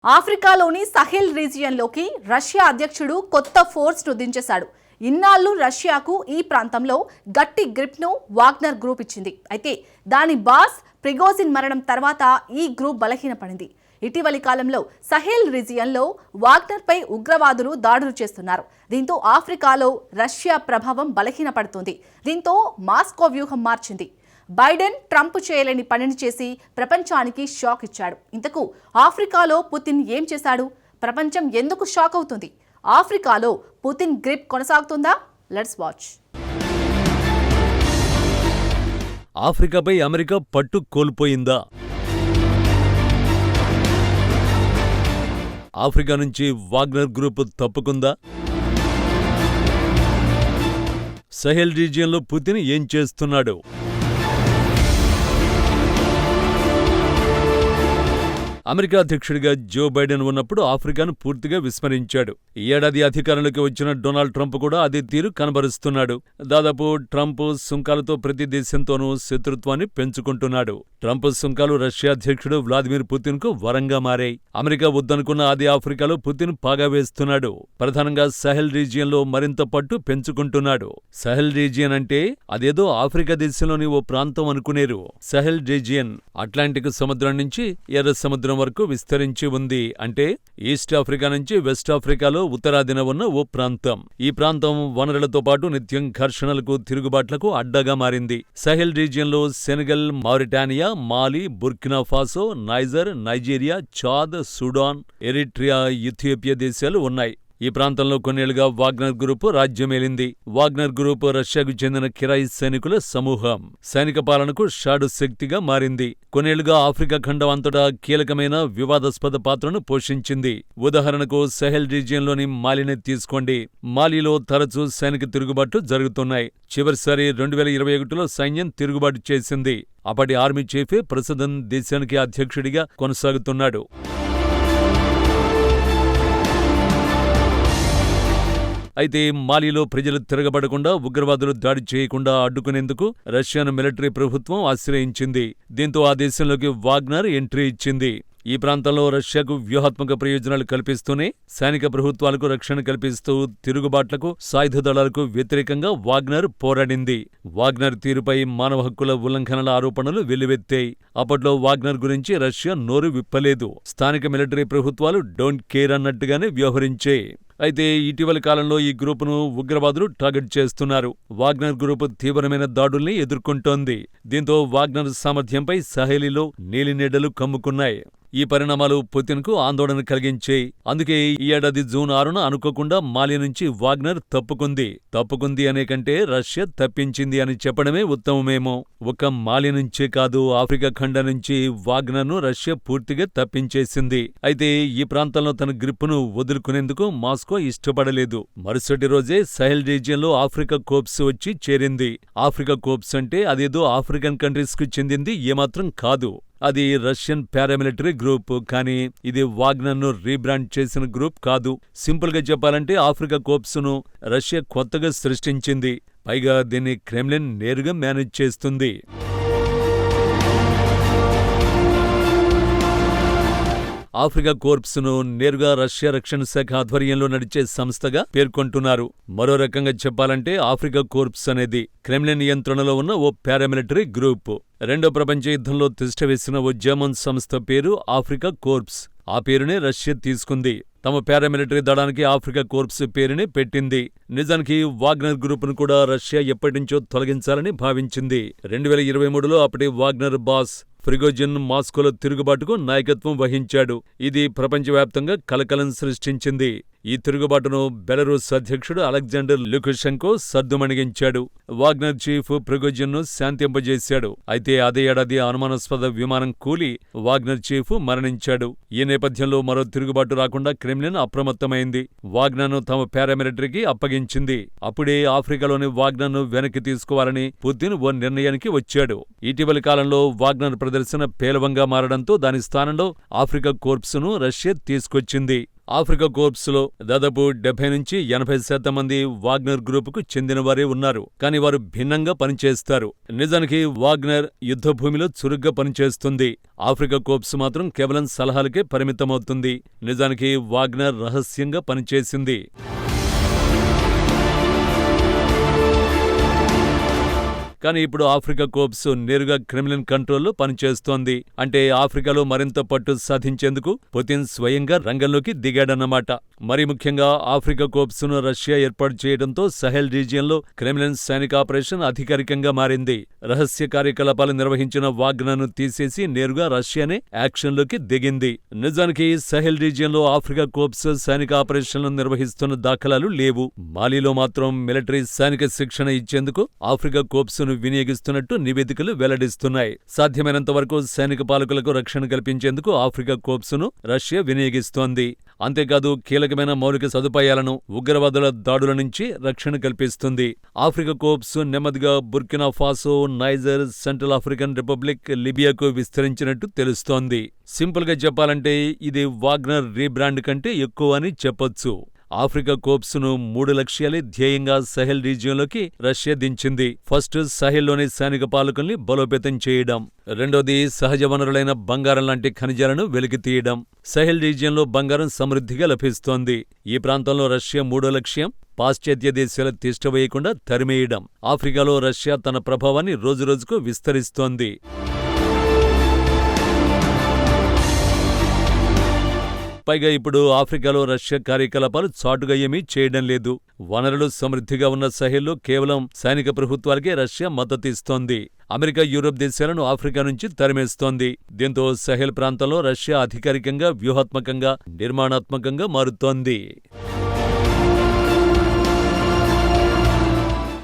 ఆఫ్రికాలోని Sahel రీజియన్లోకి Russia అధ్యక్షుడు కొత్త ఫోర్స్ను దించేశాడు. ఇన్నాళ్లు రష్యాకు ఈ ప్రాంతంలో గట్టి గ్రిప్ను వాగ్నర్ గ్రూప్ ఇచ్చింది. అయితే దాని బాస్ ప్రిగోజిన్ మరణం తర్వాత ఈ గ్రూప్ బలహీనపడింది. ఇటీవలి కాలంలో సహెల్ రీజియన్లో వాగ్నర్పై ఉగ్రవాదులు దాడులు చేస్తున్నారు. దీంతో ఆఫ్రికాలో రష్యా ప్రభావం బలహీనపడుతుంది. దీంతో మాస్కో వ్యూహం మార్చింది. బైడెన్ ట్రంప్ చేయలేని పనిని చేసి ప్రపంచానికి షాక్ ఇచ్చాడు. ఇంతకు ఆఫ్రికాలో పుతిన్ ఏం చేశాడు? ప్రపంచం ఎందుకు షాక్ అవుతుంది? ఆఫ్రికాలో పుతిన్ గ్రిప్ కొనసాగుతుందా? Let's watch. ఆఫ్రికాపై అమెరికా పట్టు కోల్పోయిందా? ఆఫ్రికా నుంచి వాగ్నర్ గ్రూప్ తప్పుకుందా? సహెల్ రీజియన్లో పుతిన్ ఏం చేస్తున్నాడు? అమెరికా అధ్యక్షుడిగా జో బైడెన్ ఉన్నప్పుడు ఆఫ్రికాను పూర్తిగా విస్మరించాడు. ఈ ఏడాది అధికారంలోకి వచ్చిన డొనాల్డ్ ట్రంప్ కూడా అదే తీరు కనబరుస్తున్నాడు. దాదాపు ట్రంప్ సుంకాలతో ప్రతి దేశంతోనూ శత్రుత్వాన్ని పెంచుకుంటున్నాడు. ట్రంప్ సుంకాలు రష్యా అధ్యక్షుడు వ్లాదిమిర్ పుతిన్ కు వరంగా మారాయి. అమెరికా వద్దనుకున్న ఆది ఆఫ్రికాలో పుతిన్ పాగా వేస్తున్నాడు. ప్రధానంగా సహెల్ రీజియన్లో మరింత పట్టు పెంచుకుంటున్నాడు. సహెల్ రీజియన్ అంటే అదేదో ఆఫ్రికా దేశంలోని ఓ ప్రాంతం అనుకునేరు. సహెల్ రీజియన్ అట్లాంటిక్ సముద్రం నుంచి ఎర్ర సముద్రం వరకు విస్తరించి ఉంది. అంటే ఈస్ట్ ఆఫ్రికా నుంచి వెస్ట్ ఆఫ్రికాలో ఉత్తరాదిన ఉన్న ఓ ప్రాంతం. ఈ ప్రాంతం వనరులతో పాటు నిత్యం ఘర్షణలకు, తిరుగుబాట్లకు అడ్డగా మారింది. సహెల్ రీజియన్లో Senegal, Mauritania, Mali, Burkina Faso, Niger, Nigeria, Chad, Sudan, Eritrea, Ethiopia దేశాలు ఉన్నాయి. ఈ ప్రాంతంలో కొన్నేళ్లుగా వాగ్నర్ గ్రూపు రాజ్యమేలింది. వాగ్నర్ గ్రూపు రష్యాకు చెందిన కిరాయి సైనికుల సమూహం. సైనిక పాలనకు షాడు శక్తిగా మారింది. కొన్నేళ్లుగా ఆఫ్రికా ఖండం అంతటా కీలకమైన వివాదాస్పద పాత్రను పోషించింది. ఉదాహరణకు సహెల్ రీజియన్లోని మాలిని తీసుకోండి. మాలిలో తరచూ సైనిక తిరుగుబాట్లు జరుగుతున్నాయి. చివరిసారి 2021లో సైన్యం తిరుగుబాటు చేసింది. అప్పటి ఆర్మీ చీఫే ప్రస్తుతం దేశానికి అధ్యక్షుడిగా కొనసాగుతున్నాడు. అయితే మాలిలో ప్రజలు తిరగబడకుండా, ఉగ్రవాదులు దాడి చేయకుండా అడ్డుకునేందుకు రష్యాను మిలిటరీ ప్రభుత్వం ఆశ్రయించింది. దీంతో ఆ దేశంలోకి వాగ్నర్ ఎంట్రీ ఇచ్చింది. ఈ ప్రాంతంలో రష్యాకు వ్యూహాత్మక ప్రయోజనాలు కల్పిస్తూనే సైనిక ప్రభుత్వాలకు రక్షణ కల్పిస్తూ తిరుగుబాట్లకు, సాయుధ దళాలకు వ్యతిరేకంగా వాగ్నర్ పోరాడింది. వాగ్నర్ తీరుపై మానవ హక్కుల ఉల్లంఘనల ఆరోపణలు వెల్లువెత్తాయి. అప్పట్లో వాగ్నర్ గురించి రష్యా నోరు విప్పలేదు. స్థానిక మిలిటరీ ప్రభుత్వాలు డోంట్ కేర్ అన్నట్టుగానే వ్యవహరించాయి. అయితే ఇటీవలి కాలంలో ఈ గ్రూపును ఉగ్రవాదులు టార్గెట్ చేస్తున్నారు. వాగ్నర్ గ్రూపు తీవ్రమైన దాడుల్ని ఎదుర్కొంటోంది. దీంతో వాగ్నర్ సామర్థ్యంపై సహెలీలో నీలినీడలు కమ్ముకున్నాయి. ఈ పరిణామాలు పుతిన్కు ఆందోళన కలిగించాయి. అందుకే ఈ ఏడాది జూన్ 6న అనుకోకుండా మాలి నుంచి వాగ్నర్ తప్పుకుంది అనే కంటే రష్యా తప్పించింది అని చెప్పడమే ఉత్తమమేమో. ఒక్క మాలి నుంచే కాదు, ఆఫ్రికా ఖండం నుంచి వాగ్నర్ను రష్యా పూర్తిగా తప్పించేసింది. అయితే ఈ ప్రాంతంలో తన గ్రిప్పును వదులుకునేందుకు మాస్కో ఇష్టపడలేదు. మరుసటి రోజే సహెల్ రీజియన్లో ఆఫ్రికా కోర్ప్స్ వచ్చి చేరింది. ఆఫ్రికా కోర్ప్స్ అంటే అదేదో ఆఫ్రికన్ కంట్రీస్ కు చెందింది ఏమాత్రం కాదు. అది రష్యన్ పారామిలిటరీ గ్రూప్. కానీ ఇది వాగ్నర్ను రీబ్రాండ్ చేసిన గ్రూప్ కాదు. సింపుల్ గా చెప్పాలంటే ఆఫ్రికా కోర్ప్స్ను రష్యా కొత్తగా సృష్టించింది. పైగా దీన్ని క్రెమ్లిన్ నేరుగా మేనేజ్ చేస్తుంది. ఆఫ్రికా కోర్ప్స్ను నేరుగా రష్యా రక్షణ శాఖ ఆధ్వర్యంలో నడిచే సంస్థగా పేర్కొంటున్నారు. మరో రకంగా చెప్పాలంటే ఆఫ్రికా కోర్ప్స్ అనేది క్రెమ్లిన్ నియంత్రణలో ఉన్న ఓ పారామిలిటరీ గ్రూప్. రెండో ప్రపంచ యుద్ధంలో తిష్టవేసిన ఓ జర్మన్ సంస్థ పేరు ఆఫ్రికా కోర్ప్స్. ఆ పేరునే రష్యా తీసుకుంది. తమ పారామిలిటరీ దళానికి ఆఫ్రికా కోర్ప్స్ పేరునే పెట్టింది. నిజానికి వాగ్నర్ గ్రూపును కూడా రష్యా ఎప్పటినుంచో తొలగించాలని భావించింది. 2023లో అప్పటి వాగ్నర్ బాస్ ప్రిగోజిన్ మాస్కోలో తిరుగుబాటుకు నాయకత్వం వహించాడు. ఇది ప్రపంచవ్యాప్తంగా కలకలం సృష్టించింది. ఈ తిరుగుబాటును బెలరూస్ అధ్యక్షుడు అలెగ్జాండర్ లుకషెంకో సద్దుమణిగించాడు. వాగ్నర్ చీఫ్ ప్రిగోజిన్ను శాంతింపజేశాడు. అయితే అదే ఏడాది అనుమానాస్పద విమానం కూలి వాగ్నర్ చీఫ్ మరణించాడు. ఈ నేపథ్యంలో మరో తిరుగుబాటు రాకుండా క్రెమ్లిన్ అప్రమత్తమైంది. వాగ్నర్ను తమ పారామిలిటరీకి అప్పగించింది. అప్పుడే ఆఫ్రికాలోని వాగ్నర్ను వెనక్కి తీసుకోవాలని పుతిన్ ఓ నిర్ణయానికి వచ్చాడు. ఇటీవలి కాలంలో వాగ్నర్ ప్రదర్శన పేలవంగా మారడంతో దాని స్థానంలో ఆఫ్రికా కోర్ప్స్ ను రష్యా తీసుకొచ్చింది. ఆఫ్రికా కోర్ప్స్లో దాదాపు 70 నుంచి 80% మంది వాగ్నర్ గ్రూపుకు చెందినవారే ఉన్నారు. కానీ వారు భిన్నంగా పనిచేస్తారు. నిజానికి వాగ్నర్ యుద్ధ భూమిలో చురుగ్గా పనిచేస్తుంది. ఆఫ్రికా కోర్ప్స్ మాత్రం కేవలం సలహాలకే పరిమితమవుతుంది. నిజానికి వాగ్నర్ రహస్యంగా పనిచేసింది. కానీ ఇప్పుడు ఆఫ్రికా కోర్ప్స్ నేరుగా క్రెమ్లిన్ కంట్రోల్లో పనిచేస్తోంది. అంటే ఆఫ్రికాలో మరింత పట్టు సాధించేందుకు పుతిన్ స్వయంగా రంగంలోకి దిగాడన్నమాట. మరి ముఖ్యంగా ఆఫ్రికా కోర్ప్స్ను రష్యా ఏర్పాటు చేయడంతో సహెల్ రీజియన్లో క్రెమ్లిన్ సైనిక ఆపరేషన్ అధికారికంగా మారింది. రహస్య కార్యకలాపాలు నిర్వహించిన వాగ్నర్ను తీసేసి నేరుగా రష్యానే యాక్షన్లోకి దిగింది. నిజానికి సహెల్ రీజియన్లో ఆఫ్రికా కోర్ప్స్ సైనిక ఆపరేషన్లు నిర్వహిస్తున్న దాఖలాలు లేవు. మాలిలో మాత్రం మిలిటరీ సైనిక శిక్షణ ఇచ్చేందుకు ఆఫ్రికా కోర్ప్స్ వినియోగిస్తున్నట్టు నివేదికలు వెల్లడిస్తున్నాయి. సాధ్యమైనంత వరకు సైనిక పాలకులకు రక్షణ కల్పించేందుకు ఆఫ్రికా కోర్ప్స్ను రష్యా వినియోగిస్తోంది. అంతేకాదు కీలకమైన మౌలిక సదుపాయాలను, ఉగ్రవాదుల దాడుల నుంచి రక్షణ కల్పిస్తుంది. ఆఫ్రికా కోర్ప్స్ నెమ్మదిగా Burkina Faso, Niger, Central African Republic, లిబియాకు విస్తరించినట్టు తెలుస్తోంది. సింపుల్ గా చెప్పాలంటే ఇది వాగ్నర్ రీబ్రాండ్ కంటే ఎక్కువ అని చెప్పొచ్చు. ఆఫ్రికా కోర్ప్స్ను 3 లక్ష్యాలే ధ్యేయంగా సహెల్ రీజియన్లోకి రష్యా దించింది. ఫస్ట్, సహెల్లోని సైనిక పాలకుల్ని బలోపేతం చేయడం. రెండోది, సహజ వనరులైన బంగారం లాంటి ఖనిజాలను వెలికితీయడం. సహెల్ రీజియన్లో బంగారం సమృద్ధిగా లభిస్తోంది. ఈ ప్రాంతంలో రష్యా 3వ లక్ష్యం పాశ్చాత్య దేశాల తిష్టవేయకుండా తరిమేయడం. ఆఫ్రికాలో రష్యా తన ప్రభావాన్ని రోజురోజుకు విస్తరిస్తోంది. పైగా ఇప్పుడు ఆఫ్రికాలో రష్యా కార్యకలాపాలు చాటుగా ఏమీ చేయడం లేదు. వనరులు సమృద్ధిగా ఉన్న సహెల్లో కేవలం సైనిక ప్రభుత్వాలకే రష్యా మద్దతు ఇస్తోంది. అమెరికా, యూరోప్ దేశాలను ఆఫ్రికా నుంచి తరిమేస్తోంది. దీంతో సహెల్ ప్రాంతంలో రష్యా అధికారికంగా, వ్యూహాత్మకంగా, నిర్మాణాత్మకంగా మారుతోంది.